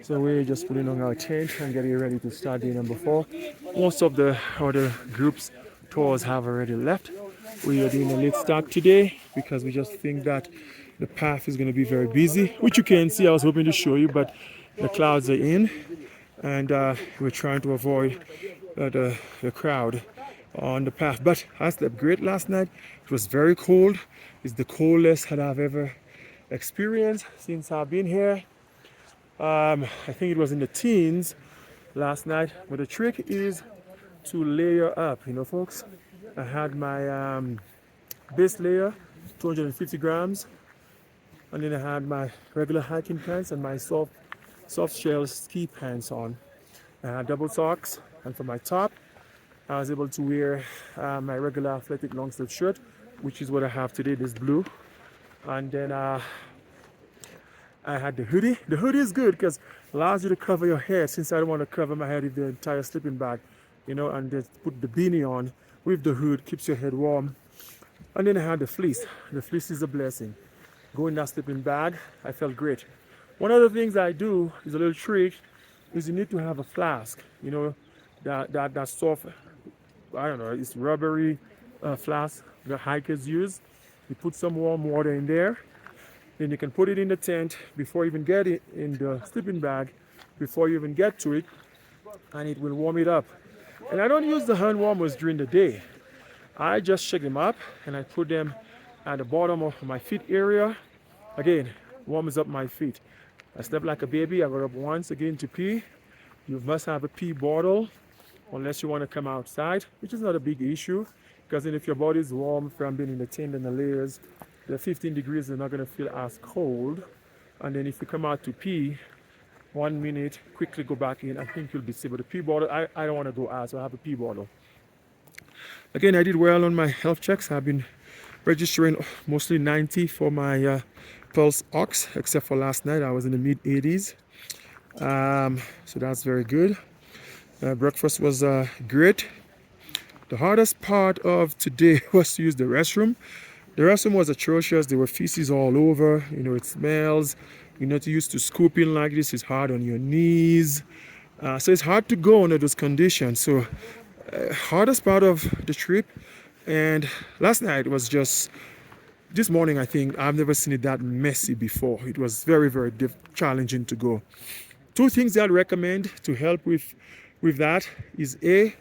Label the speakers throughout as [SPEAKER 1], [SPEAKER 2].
[SPEAKER 1] So we're just putting on our tent and getting ready to start day number 4. Most of the other groups tours have already left. We are doing a late start today because we just think that the path is going to be very busy, which you can see. I was hoping to show you, but the clouds are in, and we're trying to avoid the crowd on the path. But I slept great last night. It was very cold. It's the coldest that I've ever experienced since I've been here. I think it was in the teens last night. But the trick is to layer up, folks. I had my base layer, 250 grams, and then I had my regular hiking pants and my soft shell ski pants on. I had double socks, and for my top, I was able to wear my regular athletic long sleeve shirt, which is what I have today, this blue. And then I had the hoodie. The hoodie is good because it allows you to cover your head, since I don't want to cover my head with the entire sleeping bag, and just put the beanie on with the hood, keeps your head warm. And then I had the fleece. The fleece is a blessing. Go in that sleeping bag, I felt great. One of the things I do is a little trick, is you need to have a flask, that soft, I don't know, it's rubbery flask the hikers use. You put some warm water in there, then you can put it in the tent before you even get it in the sleeping bag, before you even get to it, and it will warm it up. And I don't use the hand warmers during the day. I just shake them up and I put them at the bottom of my feet area. Again, warms up my feet. I slept like a baby. I got up once again to pee. You must have a pee bottle unless you want to come outside, which is not a big issue, because then if your body is warm from being in the tent and the layers, the 15 degrees is not going to feel as cold. And then if you come out to pee, 1 minute, quickly go back in, I think you'll be safe. But the pee bottle, I don't want to go out, so I have a pee bottle. Again, I did well on my health checks. I've been registering mostly 90 for my pulse ox, except for last night I was in the mid 80s. So that's very good. Breakfast was great. The hardest part of today was to use the restroom. The restroom was atrocious. There were feces all over. It smells. You're not used to scooping like this. It's hard on your knees. So it's hard to go under those conditions. So hardest part of the trip. And last night was just, this morning I think, I've never seen it that messy before. It was very, very challenging to go. 2 things I'd recommend to help with that is you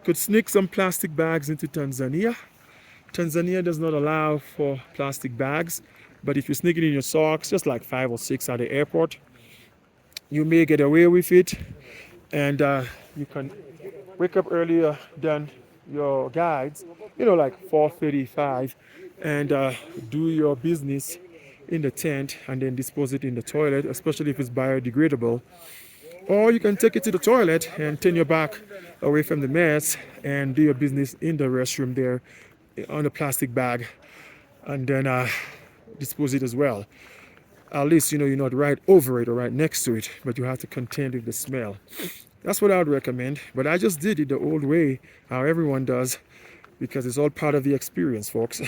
[SPEAKER 1] could sneak some plastic bags into Tanzania. Tanzania does not allow for plastic bags, but if you sneak it in your socks, just like 5 or 6 at the airport, you may get away with it, and you can wake up earlier than your guides, like 4:35, and do your business in the tent and then dispose it in the toilet, especially if it's biodegradable. Or you can take it to the toilet and turn your back away from the mess and do your business in the restroom there on a plastic bag, and then dispose it as well. At least you're not right over it or right next to it, but you have to contend with the smell. That's what I would recommend. But I just did it the old way, how everyone does, because it's all part of the experience, folks.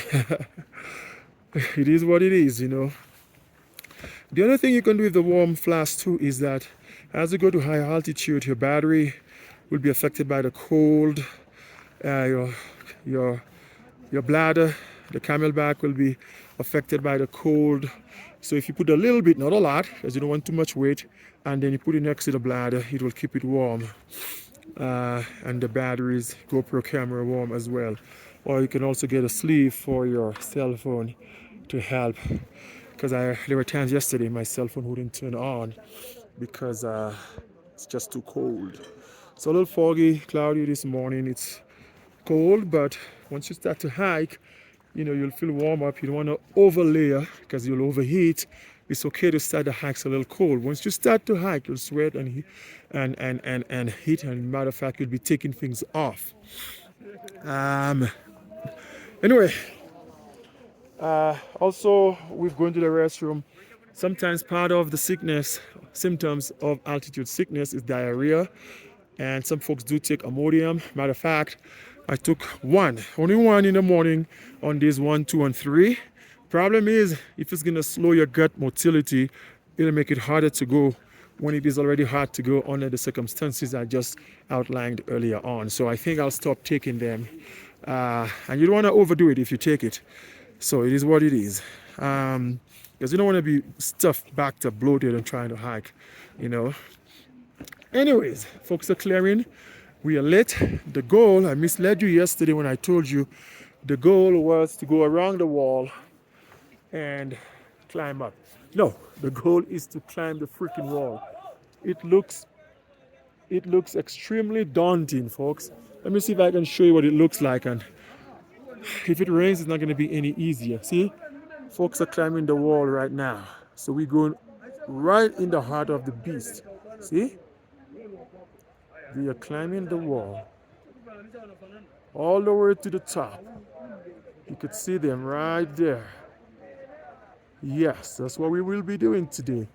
[SPEAKER 1] It is what it is. The other thing you can do with the warm flask too is that as you go to high altitude, your battery will be affected by the cold. Your bladder, the camelback, will be affected by the cold. So if you put a little bit, not a lot, because you don't want too much weight, and then you put it next to the bladder, it will keep it warm. And the batteries, GoPro camera warm as well. Or you can also get a sleeve for your cell phone to help. Because there were times yesterday my cell phone wouldn't turn on because it's just too cold. It's a little foggy, cloudy this morning. It's cold, but once you start to hike, you'll feel warm up. You don't want to over layer because you'll overheat. It's okay to start the hikes a little cold. Once you start to hike, you'll sweat and heat, and matter of fact, you'll be taking things off. Anyway, also with going to the restroom, sometimes part of the symptoms of altitude sickness is diarrhea, and some folks do take Imodium. Matter of fact, I took only one in the morning on days 1, 2, and 3. Problem is, if it's gonna slow your gut motility, it'll make it harder to go when it is already hard to go under the circumstances I just outlined earlier on. So I think I'll stop taking them. And you don't want to overdo it if you take it. So it is what it is. Because you don't want to be stuffed, backed up, bloated, and trying to hike, you know. Anyways, folks are clearing. We are lit. The goal, I misled you yesterday when I told you the goal was to go around the wall and climb up. No, the goal is to climb the freaking wall. It looks extremely daunting, folks. Let me see if I can show you what it looks like, and if it rains, it's not going to be any easier. See, folks are climbing the wall right now. So we're going right in the heart of the beast. See? They are climbing the wall all the way to the top. You could see them right there. Yes, that's what we will be doing today.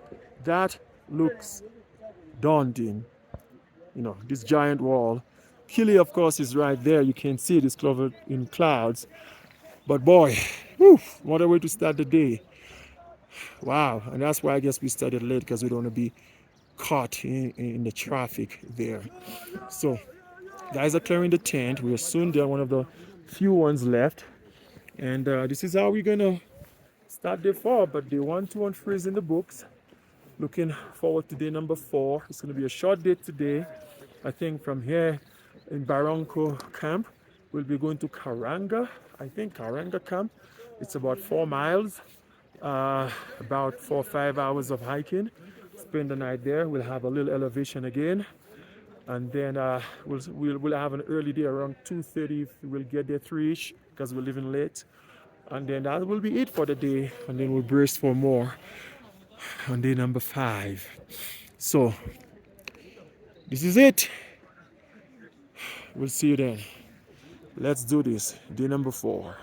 [SPEAKER 1] That looks daunting. You know, this giant wall. Kili, of course, is right there. You can see it is covered in clouds. But boy, whew, what a way to start the day. Wow, and that's why I guess we started late, because we don't want to be caught in the traffic there. So, guys are clearing the tent. We are soon there, one of the few ones left. And this is how we're going to start day 4. But day 1, 2, and 3 is in the books. Looking forward to day number 4. It's going to be a short day today. I think from here in Barranco camp, we'll be going to Karanga. I think Karanga camp. It's about 4 miles, about 4 or 5 hours of hiking. Spend the night there. We'll have a little elevation again, and then we'll have an early day around 2:30. We'll get there 3ish because we're leaving late, and then that will be it for the day. And then we'll brace for more on day number 5. So this is it. We'll see you then. Let's do this. Day number 4.